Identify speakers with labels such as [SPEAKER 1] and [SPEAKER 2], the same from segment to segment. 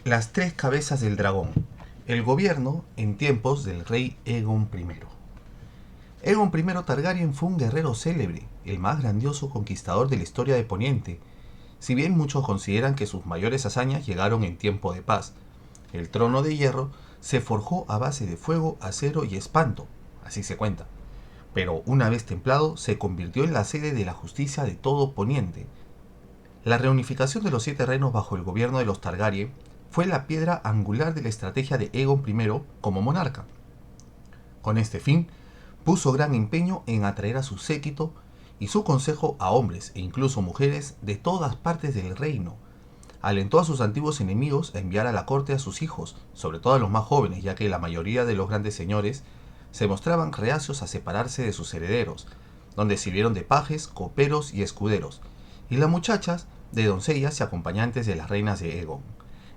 [SPEAKER 1] Las tres cabezas del dragón. El gobierno en tiempos del rey Aegon I. Aegon I Targaryen fue un guerrero célebre, el más grandioso conquistador de la historia de Poniente, si bien muchos consideran que sus mayores hazañas llegaron en tiempo de paz. El trono de hierro se forjó a base de fuego, acero y espanto, así se cuenta. Pero una vez templado, se convirtió en la sede de la justicia de todo Poniente. La reunificación de los siete reinos bajo el gobierno de los Targaryen fue la piedra angular de la estrategia de Aegon I como monarca. Con este fin, puso gran empeño en atraer a su séquito y su consejo a hombres e incluso mujeres de todas partes del reino. Alentó a sus antiguos enemigos a enviar a la corte a sus hijos, sobre todo a los más jóvenes, ya que la mayoría de los grandes señores se mostraban reacios a separarse de sus herederos, donde sirvieron de pajes, coperos y escuderos, y las muchachas de doncellas y acompañantes de las reinas de Aegon.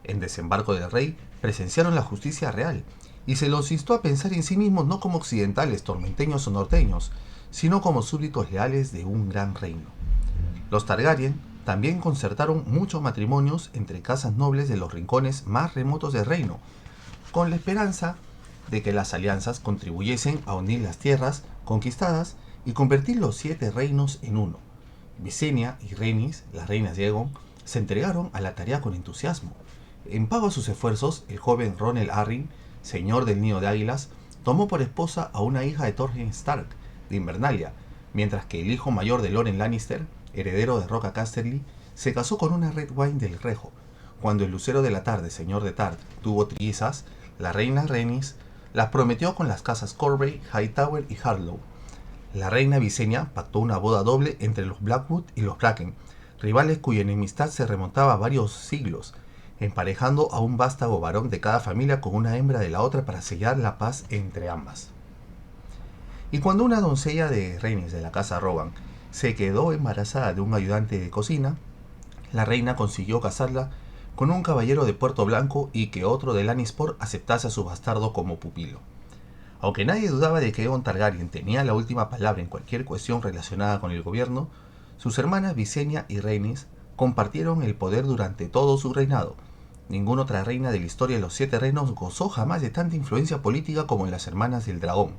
[SPEAKER 1] En Desembarco del Rey presenciaron la justicia real, y se los instó a pensar en sí mismos no como occidentales, tormenteños o norteños, sino como súbditos leales de un gran reino. Los Targaryen también concertaron muchos matrimonios entre casas nobles de los rincones más remotos del reino, con la esperanza de que las alianzas contribuyesen a unir las tierras conquistadas y convertir los siete reinos en uno. Visenya y Rhaenys, las reinas de Aegon, se entregaron a la tarea con entusiasmo. En pago a sus esfuerzos, el joven Ronel Arryn, señor del Nido de Águilas, tomó por esposa a una hija de Torrhen Stark, de Invernalia, mientras que el hijo mayor de Loren Lannister, heredero de Roca Casterly, se casó con una Redwyne del Rejo. Cuando el lucero de la tarde, señor de Tart, tuvo trillizas, la reina Rhaenys las prometió con las casas Corby, Hightower y Harlow. La reina Visenya pactó una boda doble entre los Blackwood y los Bracken, rivales cuya enemistad se remontaba a varios siglos, emparejando a un vástago varón de cada familia con una hembra de la otra para sellar la paz entre ambas. Y cuando una doncella de Rhaenys de la casa Roban se quedó embarazada de un ayudante de cocina, la reina consiguió casarla con un caballero de Puerto Blanco y que otro de Lannisport aceptase a su bastardo como pupilo. Aunque nadie dudaba de que Aegon Targaryen tenía la última palabra en cualquier cuestión relacionada con el gobierno, sus hermanas Visenya y Rhaenys compartieron el poder durante todo su reinado. Ninguna otra reina de la historia de los siete reinos gozó jamás de tanta influencia política como las hermanas del dragón,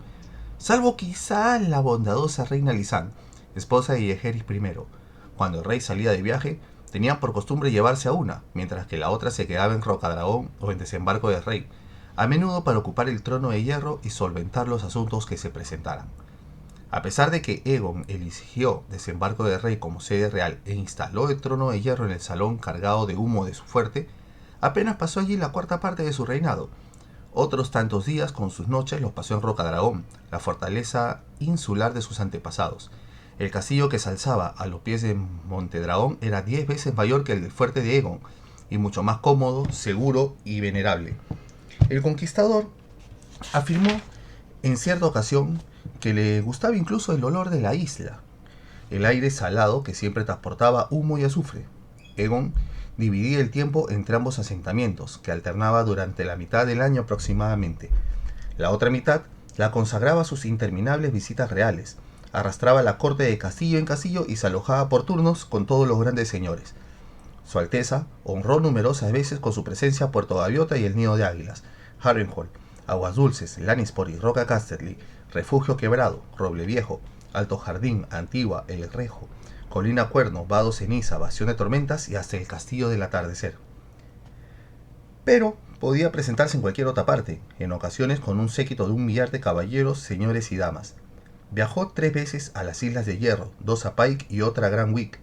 [SPEAKER 1] salvo quizá la bondadosa reina Lisanne, esposa de Jaehaerys I. Cuando el rey salía de viaje, tenían por costumbre llevarse a una, mientras que la otra se quedaba en Rocadragón o en Desembarco del Rey, a menudo para ocupar el trono de hierro y solventar los asuntos que se presentaran. A pesar de que Aegon eligió Desembarco del Rey como sede real e instaló el trono de hierro en el salón cargado de humo de su fuerte, apenas pasó allí la cuarta parte de su reinado. Otros tantos días con sus noches los pasó en Rocadragón, la fortaleza insular de sus antepasados. El castillo que se alzaba a los pies de Monte Dragón era 10 veces mayor que el del fuerte de Aegon, y mucho más cómodo, seguro y venerable. El conquistador afirmó en cierta ocasión que le gustaba incluso el olor de la isla, el aire salado que siempre transportaba humo y azufre. Aegon dividía el tiempo entre ambos asentamientos, que alternaba durante la mitad del año aproximadamente. La otra mitad la consagraba a sus interminables visitas reales. Arrastraba la corte de castillo en castillo y se alojaba por turnos con todos los grandes señores. Su Alteza honró numerosas veces con su presencia Puerto Gaviota y el Nido de Águilas, Harrenhal, Aguas Dulces, Lannisport y Roca Casterly, Refugio Quebrado, Roble Viejo, Alto Jardín, Antigua, El Rejo, Colina Cuerno, Vado Ceniza, Bastión de Tormentas y hasta el Castillo del Atardecer. Pero podía presentarse en cualquier otra parte, en ocasiones con un séquito de 1 millar de caballeros, señores y damas. Viajó 3 veces a las Islas de Hierro, 2 a Pike y otra a Grand Wick.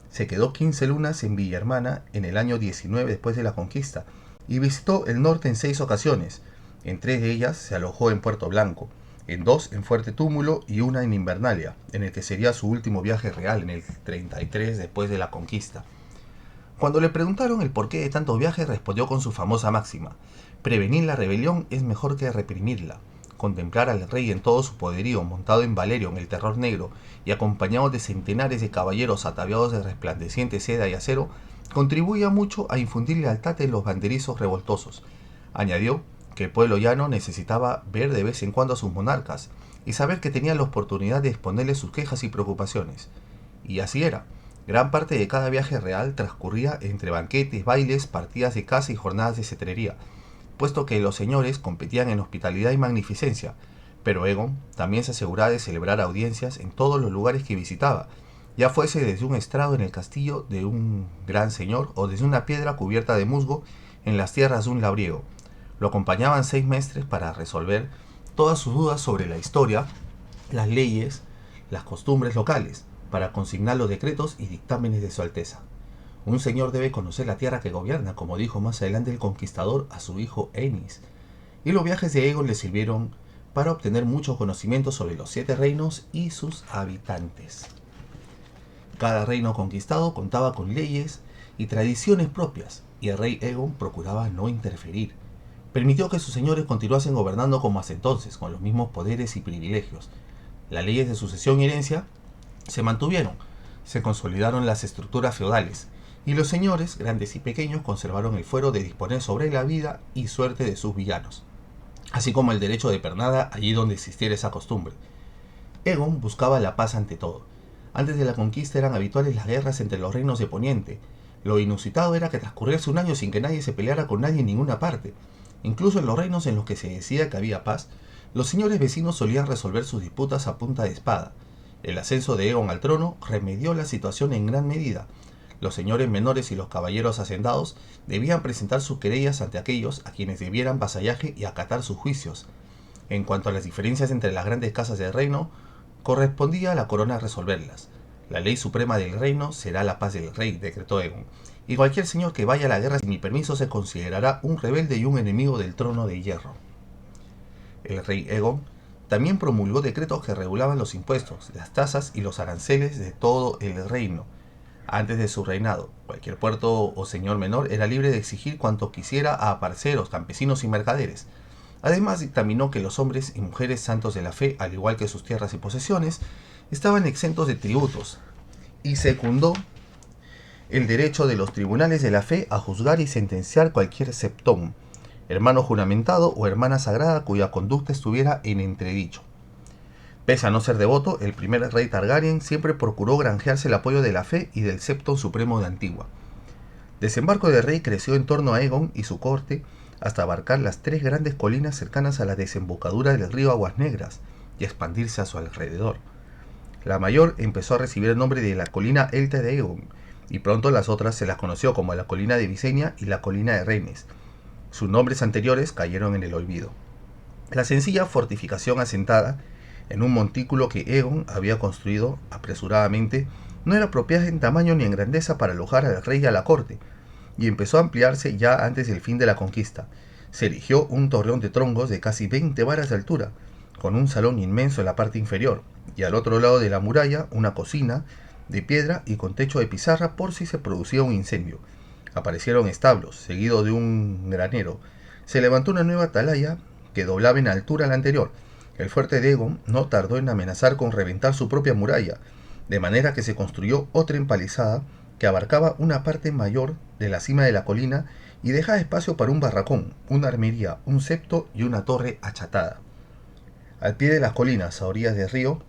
[SPEAKER 1] Se quedó 15 lunas en Villa Hermana en el año 19 después de la conquista y visitó el norte en 6 ocasiones. En 3 de ellas se alojó en Puerto Blanco, en 2 en Fuerte Túmulo y una en Invernalia, en el que sería su último viaje real en el 33 después de la conquista. Cuando le preguntaron el porqué de tantos viajes, respondió con su famosa máxima: prevenir la rebelión es mejor que reprimirla. Contemplar al rey en todo su poderío, montado en Valerion, el terror negro, y acompañado de centenares de caballeros ataviados de resplandeciente seda y acero, contribuía mucho a infundir lealtad en los banderizos revoltosos. Añadió que el pueblo llano necesitaba ver de vez en cuando a sus monarcas y saber que tenía la oportunidad de exponerles sus quejas y preocupaciones. Y así era. Gran parte de cada viaje real transcurría entre banquetes, bailes, partidas de caza y jornadas de cetrería, puesto que los señores competían en hospitalidad y magnificencia, pero Egon también se aseguraba de celebrar audiencias en todos los lugares que visitaba, ya fuese desde un estrado en el castillo de un gran señor o desde una piedra cubierta de musgo en las tierras de un labriego. Lo acompañaban 6 mestres para resolver todas sus dudas sobre la historia, las leyes, las costumbres locales, para consignar los decretos y dictámenes de su Alteza. Un señor debe conocer la tierra que gobierna, como dijo más adelante el conquistador a su hijo Ennis, y los viajes de Egon le sirvieron para obtener mucho conocimiento sobre los 7 reinos y sus habitantes. Cada reino conquistado contaba con leyes y tradiciones propias, y el rey Egon procuraba no interferir. Permitió que sus señores continuasen gobernando como hasta entonces, con los mismos poderes y privilegios. Las leyes de sucesión y herencia se mantuvieron, se consolidaron las estructuras feudales, y los señores, grandes y pequeños, conservaron el fuero de disponer sobre la vida y suerte de sus villanos, así como el derecho de pernada allí donde existiera esa costumbre. Egon buscaba la paz ante todo. Antes de la conquista eran habituales las guerras entre los reinos de Poniente. Lo inusitado era que transcurriese un año sin que nadie se peleara con nadie en ninguna parte. Incluso en los reinos en los que se decía que había paz, los señores vecinos solían resolver sus disputas a punta de espada. El ascenso de Egon al trono remedió la situación en gran medida. Los señores menores y los caballeros hacendados debían presentar sus querellas ante aquellos a quienes debieran vasallaje y acatar sus juicios. En cuanto a las diferencias entre las grandes casas del reino, correspondía a la corona resolverlas. La ley suprema del reino será la paz del rey, decretó Egon, y cualquier señor que vaya a la guerra sin mi permiso se considerará un rebelde y un enemigo del trono de hierro. El rey Egon también promulgó decretos que regulaban los impuestos, las tasas y los aranceles de todo el reino. Antes de su reinado, cualquier puerto o señor menor era libre de exigir cuanto quisiera a parceros, campesinos y mercaderes. Además, dictaminó que los hombres y mujeres santos de la fe, al igual que sus tierras y posesiones, estaban exentos de tributos, y secundó el derecho de los tribunales de la fe a juzgar y sentenciar cualquier septón, hermano juramentado o hermana sagrada cuya conducta estuviera en entredicho. Pese a no ser devoto, el primer rey Targaryen siempre procuró granjearse el apoyo de la fe y del septo supremo de Antigua. Desembarco del rey creció en torno a Egon y su corte hasta abarcar las 3 grandes colinas cercanas a la desembocadura del río Aguas Negras y expandirse a su alrededor. La mayor empezó a recibir el nombre de la colina Alta de Egon, y pronto las otras se las conoció como la colina de Visenya y la colina de Rennes. Sus nombres anteriores cayeron en el olvido. La sencilla fortificación asentada en un montículo que Egon había construido apresuradamente no era apropiada en tamaño ni en grandeza para alojar al rey y a la corte, y empezó a ampliarse ya antes del fin de la conquista. Se erigió un torreón de troncos de casi 20 varas de altura, con un salón inmenso en la parte inferior, y al otro lado de la muralla una cocina de piedra y con techo de pizarra por si se producía un incendio. Aparecieron establos, seguido de un granero. Se levantó una nueva atalaya que doblaba en altura la anterior. El fuerte de Egon no tardó en amenazar con reventar su propia muralla, de manera que se construyó otra empalizada que abarcaba una parte mayor de la cima de la colina y dejaba espacio para un barracón, una armería, un septo y una torre achatada. Al pie de las colinas, a orillas del río,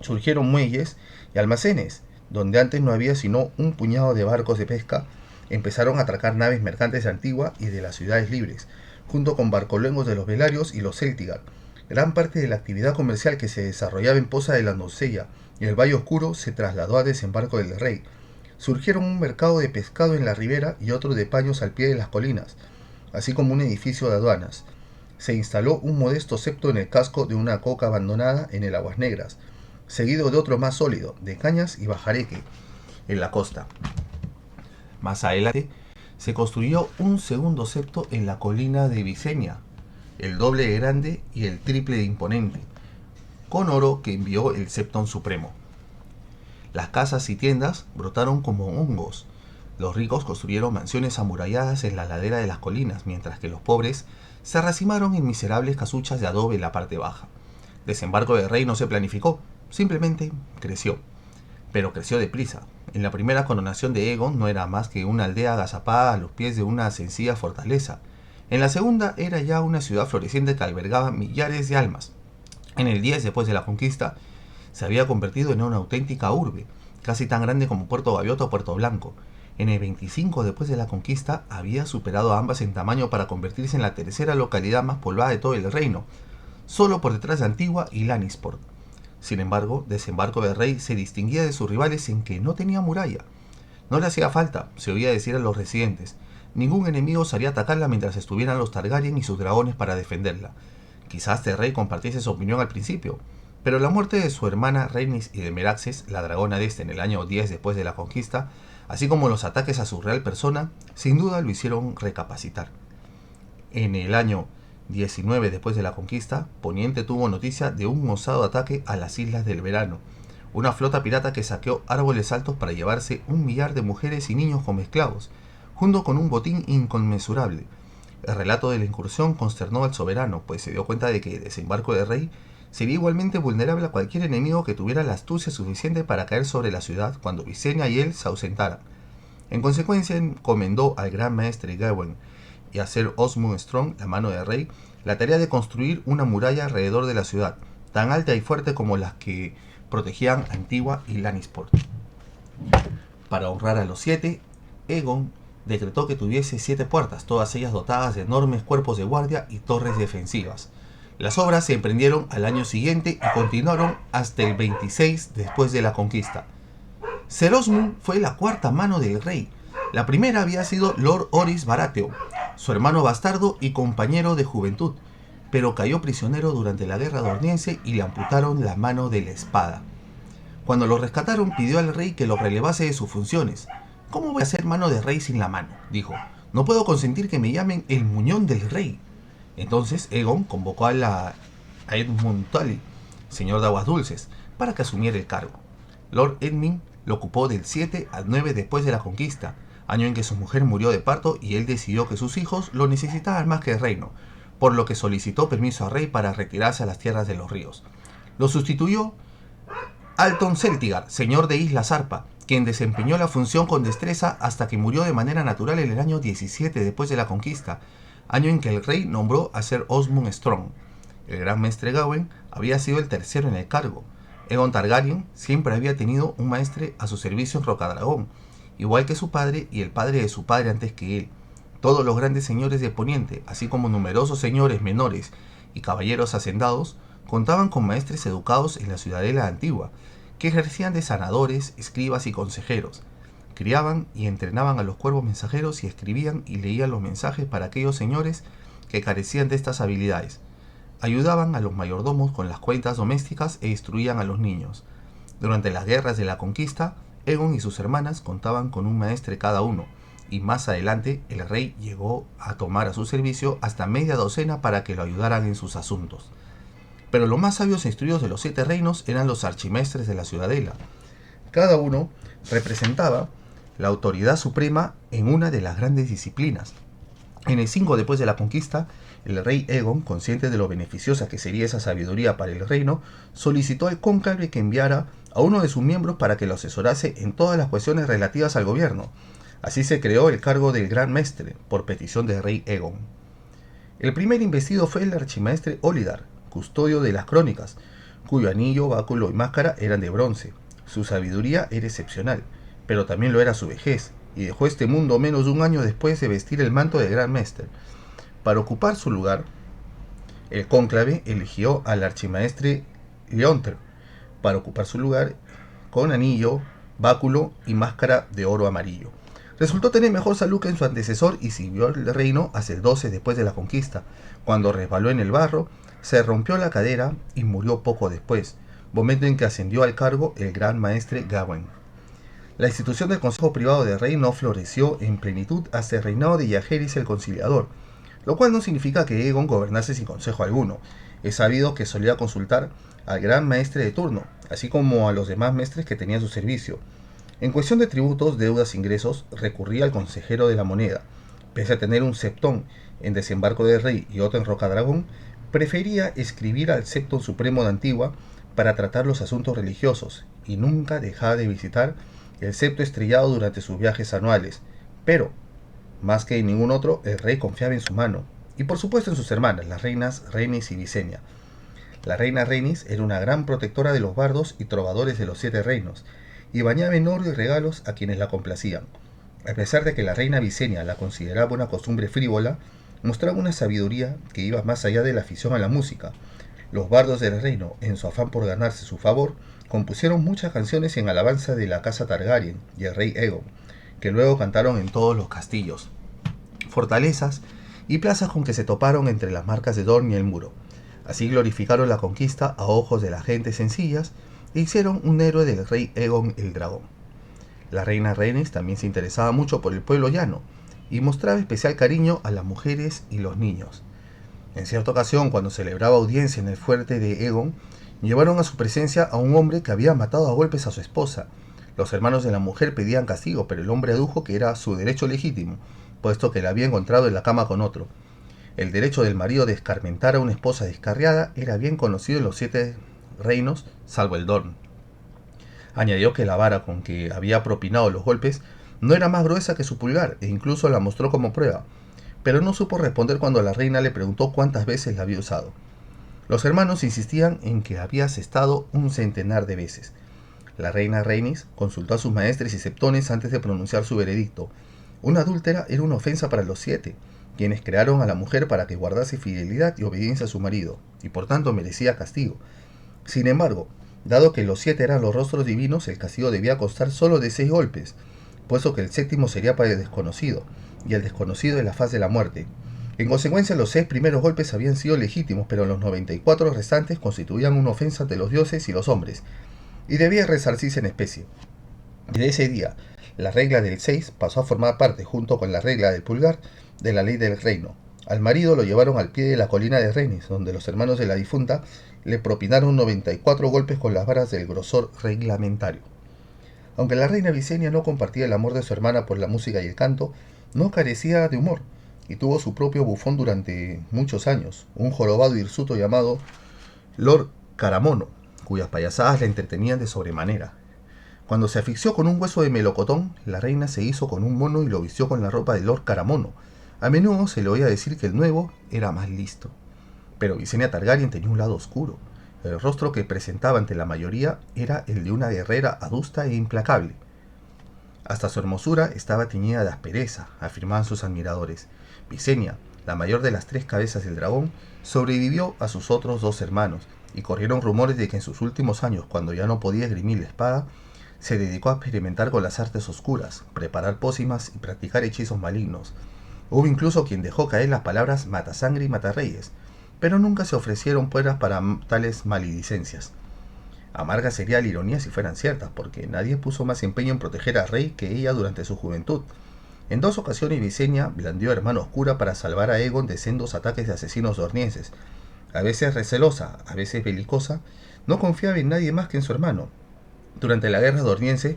[SPEAKER 1] surgieron muelles y almacenes, donde antes no había sino un puñado de barcos de pesca. Empezaron a atracar naves mercantes de Antigua y de las ciudades libres, junto con barcoluengos de los Velarios y los Celtigar. Gran parte de la actividad comercial que se desarrollaba en Poza de la Doncella y el Valle Oscuro se trasladó a Desembarco del Rey. Surgieron un mercado de pescado en la ribera y otro de paños al pie de las colinas, así como un edificio de aduanas. Se instaló un modesto septo en el casco de una coca abandonada en el Aguas Negras, seguido de otro más sólido, de cañas y bajareque, en la costa. Más adelante se construyó un segundo septo en la colina de Visenya, el doble de grande y el triple de imponente, con oro que envió el Septón Supremo. Las casas y tiendas brotaron como hongos. Los ricos construyeron mansiones amuralladas en la ladera de las colinas, mientras que los pobres se racimaron en miserables casuchas de adobe en la parte baja. Desembarco del rey no se planificó, simplemente creció. Pero creció deprisa. En la primera coronación de Egon no era más que una aldea agazapada a los pies de una sencilla fortaleza. En la segunda era ya una ciudad floreciente que albergaba millares de almas. En el 10 después de la conquista se había convertido en una auténtica urbe, casi tan grande como Puerto Gaviota o Puerto Blanco. En el 25 después de la conquista había superado a ambas en tamaño para convertirse en la tercera localidad más poblada de todo el reino, solo por detrás de Antigua y Lannisport. Sin embargo, Desembarco del Rey se distinguía de sus rivales en que no tenía muralla. No le hacía falta, se oía decir a los residentes. Ningún enemigo osaría atacarla mientras estuvieran los Targaryen y sus dragones para defenderla. Quizás el rey compartiese su opinión al principio, pero la muerte de su hermana Rhaenys y de Meraxes, la dragona de este en el año 10 después de la conquista, así como los ataques a su real persona, sin duda lo hicieron recapacitar. En el año 19 después de la conquista, Poniente tuvo noticia de un osado ataque a las Islas del Verano, una flota pirata que saqueó árboles altos para llevarse 1.000.000 de mujeres y niños como esclavos, junto con un botín inconmensurable. El relato de la incursión consternó al soberano, pues se dio cuenta de que el Desembarco del Rey sería igualmente vulnerable a cualquier enemigo que tuviera la astucia suficiente para caer sobre la ciudad cuando Visenya y él se ausentaran. En consecuencia, encomendó al gran maestre Gawain y a Ser Osmund Strong, la mano del rey, la tarea de construir una muralla alrededor de la ciudad, tan alta y fuerte como las que protegían Antigua y Lannisport. Para honrar a los 7, Aegon decretó que tuviese 7 puertas, todas ellas dotadas de enormes cuerpos de guardia y torres defensivas. Las obras se emprendieron al año siguiente y continuaron hasta el 26 después de la conquista. Ser Osmund fue la cuarta mano del rey. La primera había sido Lord Oris Baratheon, su hermano bastardo y compañero de juventud, pero cayó prisionero durante la guerra dorniense y le amputaron la mano de la espada. Cuando lo rescataron, pidió al rey que lo relevase de sus funciones. ¿Cómo voy a ser mano de rey sin la mano?, dijo. No puedo consentir que me llamen el muñón del rey. Entonces Aegon convocó a Edmund Tully, señor de Aguas Dulces, para que asumiera el cargo. Lord Edmund lo ocupó del 7 al 9 después de la conquista, año en que su mujer murió de parto y él decidió que sus hijos lo necesitaban más que el reino, por lo que solicitó permiso al rey para retirarse a las tierras de los ríos. Lo sustituyó Alton Celtigar, señor de Isla Zarpa, quien desempeñó la función con destreza hasta que murió de manera natural en el año 17 después de la conquista, año en que el rey nombró a Ser Osmund Strong. El gran maestre Gawain había sido el tercero en el cargo. Aegon Targaryen siempre había tenido un maestre a su servicio en Rocadragón, igual que su padre y el padre de su padre antes que él. Todos los grandes señores de Poniente, así como numerosos señores menores y caballeros hacendados, contaban con maestres educados en la ciudadela antigua, que ejercían de sanadores, escribas y consejeros. Criaban y entrenaban a los cuervos mensajeros y escribían y leían los mensajes para aquellos señores que carecían de estas habilidades. Ayudaban a los mayordomos con las cuentas domésticas e instruían a los niños. Durante las guerras de la conquista, Aegon y sus hermanas contaban con un maestre cada uno, y más adelante el rey llegó a tomar a su servicio hasta media docena para que lo ayudaran en sus asuntos. Pero los más sabios e instruidos de los 7 reinos eran los archimestres de la ciudadela. Cada uno representaba la autoridad suprema en una de las grandes disciplinas. En el 5 después de la conquista, el rey Aegon, consciente de lo beneficiosa que sería esa sabiduría para el reino, solicitó al cónclave que enviara a uno de sus miembros para que lo asesorase en todas las cuestiones relativas al gobierno. Así se creó el cargo del Gran Mestre, por petición del rey Aegon. El primer investido fue el archimaestre Olidar, custodio de las crónicas, cuyo anillo, báculo y máscara eran de bronce. Su sabiduría era excepcional, pero también lo era su vejez, y dejó este mundo menos de un año después de vestir el manto del Gran Mestre. Para ocupar su lugar, el cónclave eligió al archimaestre Leonter, para ocupar su lugar con anillo, báculo y máscara de oro amarillo. Resultó tener mejor salud que en su antecesor y sirvió el reino hasta el 12 después de la conquista. Cuando resbaló en el barro, se rompió la cadera y murió poco después, momento en que ascendió al cargo el gran maestre Gawain. La institución del Consejo Privado del Rey no floreció en plenitud hasta el reinado de Jaehaerys el Conciliador, lo cual no significa que Aegon gobernase sin consejo alguno. Es sabido que solía consultar al gran maestre de turno, así como a los demás maestres que tenía a su servicio. En cuestión de tributos, deudas e ingresos, recurría al consejero de la moneda. Pese a tener un septón en Desembarco del Rey y otro en Rocadragón, prefería escribir al Septón Supremo de Antigua para tratar los asuntos religiosos, y nunca dejaba de visitar el septo estrellado durante sus viajes anuales. Pero, más que en ningún otro, el rey confiaba en su mano, y por supuesto en sus hermanas, las reinas Rhaenys y Visenya. La reina Rhaenys era una gran protectora de los bardos y trovadores de los 7 reinos, y bañaba en oro y regalos a quienes la complacían. A pesar de que la reina Visenia la consideraba una costumbre frívola, mostraba una sabiduría que iba más allá de la afición a la música. Los bardos del reino, en su afán por ganarse su favor, compusieron muchas canciones en alabanza de la casa Targaryen y el rey Aegon, que luego cantaron en todos los castillos, fortalezas y plazas con que se toparon entre las marcas de Dorne y el muro. Así glorificaron la conquista a ojos de las gentes sencillas e hicieron un héroe del rey Aegon el Dragón. La reina Rhaenys también se interesaba mucho por el pueblo llano y mostraba especial cariño a las mujeres y los niños. En cierta ocasión, cuando celebraba audiencia en el fuerte de Aegon, llevaron a su presencia a un hombre que había matado a golpes a su esposa. Los hermanos de la mujer pedían castigo, pero el hombre adujo que era su derecho legítimo, puesto que la había encontrado en la cama con otro. El derecho del marido de escarmentar a una esposa descarriada era bien conocido en los 7 reinos, salvo el Dorne. Añadió que la vara con que había propinado los golpes no era más gruesa que su pulgar, e incluso la mostró como prueba, pero no supo responder cuando la reina le preguntó cuántas veces la había usado. Los hermanos insistían en que había asestado un centenar de veces. La reina Rhaenys consultó a sus maestres y septones antes de pronunciar su veredicto. Una adúltera era una ofensa para los 7, quienes crearon a la mujer para que guardase fidelidad y obediencia a su marido, y por tanto merecía castigo. Sin embargo, dado que los 7 eran los rostros divinos, el castigo debía constar solo de 6 golpes, puesto que el 7º sería para el desconocido, y el desconocido es la faz de la muerte. En consecuencia, los 6 primeros golpes habían sido legítimos, pero los 94 restantes constituían una ofensa ante los dioses y los hombres, y debía resarcirse en especie. Desde ese día, la regla del 6 pasó a formar parte, junto con la regla del pulgar, de la ley del reino. Al marido lo llevaron al pie de la colina de Rhaenys, donde los hermanos de la difunta le propinaron 94 golpes con las varas del grosor reglamentario. Aunque la reina Visenya no compartía el amor de su hermana por la música y el canto, no carecía de humor, y tuvo su propio bufón durante muchos años, un jorobado hirsuto llamado Lord Caramono, cuyas payasadas la entretenían de sobremanera. Cuando se asfixió con un hueso de melocotón, la reina se hizo con un mono y lo vistió con la ropa de Lord Caramono. A menudo se le oía decir que el nuevo era más listo. Pero Visenya Targaryen tenía un lado oscuro. El rostro que presentaba ante la mayoría era el de una guerrera adusta e implacable. Hasta su hermosura estaba teñida de aspereza, afirmaban sus admiradores. Visenya, la mayor de las 3 cabezas del dragón, sobrevivió a sus otros 2 hermanos, y corrieron rumores de que en sus últimos años, cuando ya no podía esgrimir la espada, se dedicó a experimentar con las artes oscuras, preparar pócimas y practicar hechizos malignos. Hubo incluso quien dejó caer las palabras matasangre y matarreyes, pero nunca se ofrecieron pruebas para tales maledicencias. Amarga sería la ironía si fueran ciertas, porque nadie puso más empeño en proteger al rey que ella durante su juventud. En 2 ocasiones Visenya blandió a Hermano Oscura para salvar a Aegon de sendos ataques de asesinos dornienses. A veces recelosa, a veces belicosa, no confiaba en nadie más que en su hermano. Durante la guerra dorniense,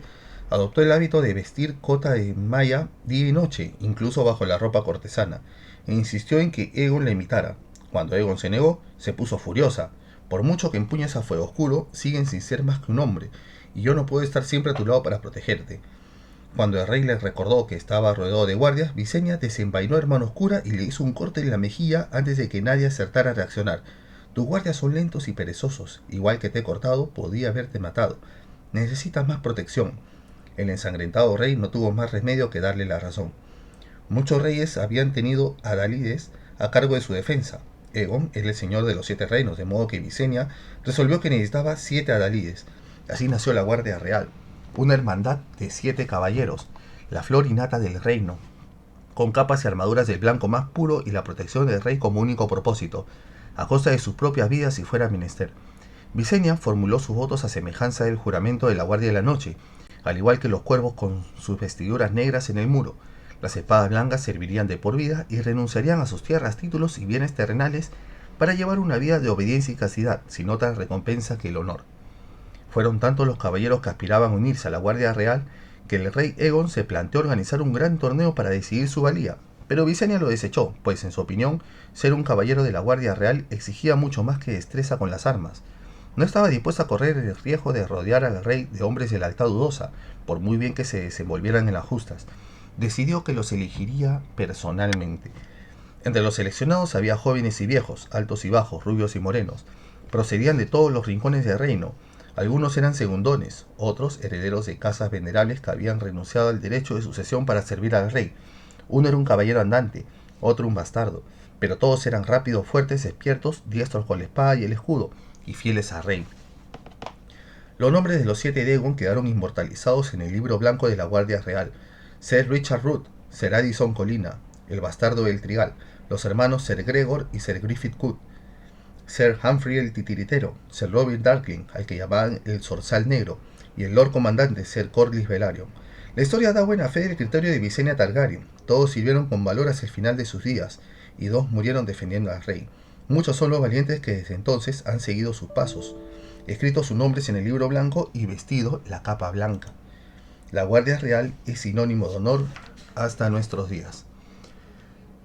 [SPEAKER 1] adoptó el hábito de vestir cota de malla día y noche, incluso bajo la ropa cortesana, e insistió en que Aegon la imitara. Cuando Aegon se negó, se puso furiosa. Por mucho que empuñes a fuego oscuro, siguen sin ser más que un hombre, y yo no puedo estar siempre a tu lado para protegerte. Cuando el rey le recordó que estaba rodeado de guardias, Visenya desenvainó a Hermano Oscura y le hizo un corte en la mejilla antes de que nadie acertara a reaccionar. Tus guardias son lentos y perezosos, igual que te he cortado, podía haberte matado. Necesitas más protección. El ensangrentado rey no tuvo más remedio que darle la razón. Muchos reyes habían tenido adalides a cargo de su defensa. Aegon era el señor de los 7 reinos, de modo que Visenya resolvió que necesitaba 7 adalides. Así nació la Guardia Real, una hermandad de 7 caballeros, la flor y nata del reino, con capas y armaduras del blanco más puro y la protección del rey como único propósito, a costa de sus propias vidas si fuera menester. Visenya formuló sus votos a semejanza del juramento de la Guardia de la Noche, al igual que los cuervos con sus vestiduras negras en el muro. Las espadas blancas servirían de por vida y renunciarían a sus tierras, títulos y bienes terrenales para llevar una vida de obediencia y castidad, sin otra recompensa que el honor. Fueron tantos los caballeros que aspiraban a unirse a la Guardia Real que el rey Aegon se planteó organizar un gran torneo para decidir su valía, pero Visenya lo desechó, pues en su opinión, ser un caballero de la Guardia Real exigía mucho más que destreza con las armas. No estaba dispuesto a correr el riesgo de rodear al rey de hombres de lealtad dudosa, por muy bien que se desenvolvieran en las justas. Decidió que los elegiría personalmente. Entre los seleccionados había jóvenes y viejos, altos y bajos, rubios y morenos. Procedían de todos los rincones del reino. Algunos eran segundones, otros herederos de casas venerables que habían renunciado al derecho de sucesión para servir al rey. Uno era un caballero andante, otro un bastardo, pero todos eran rápidos, fuertes, despiertos, diestros con la espada y el escudo, y fieles al rey. Los nombres de los 7 Dagon quedaron inmortalizados en el libro blanco de la Guardia Real. Sir Richard Root, Sir Addison Colina, el bastardo del Trigal, los hermanos Sir Gregor y Sir Griffith Coot, Sir Humphrey el Titiritero, Sir Robert Darkling, al que llamaban el Zorzal Negro, y el Lord Comandante Sir Corlys Velaryon. La historia da buena fe del criterio de Visenya Targaryen. Todos sirvieron con valor hasta el final de sus días, y 2 murieron defendiendo al rey. Muchos son los valientes que desde entonces han seguido sus pasos, escrito sus nombres en el libro blanco y vestido la capa blanca. La Guardia Real es sinónimo de honor hasta nuestros días.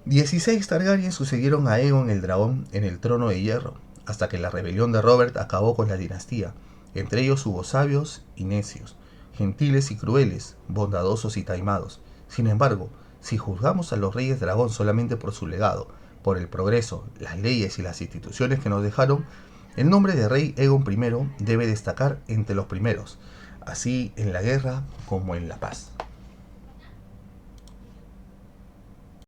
[SPEAKER 1] 16 Targaryen sucedieron a Aegon el Dragón en el trono de hierro, hasta que la rebelión de Robert acabó con la dinastía. Entre ellos hubo sabios y necios, gentiles y crueles, bondadosos y taimados. Sin embargo, si juzgamos a los reyes dragón solamente por su legado, por el progreso, las leyes y las instituciones que nos dejaron, el nombre de rey Aegon I debe destacar entre los primeros, así en la guerra como en la paz.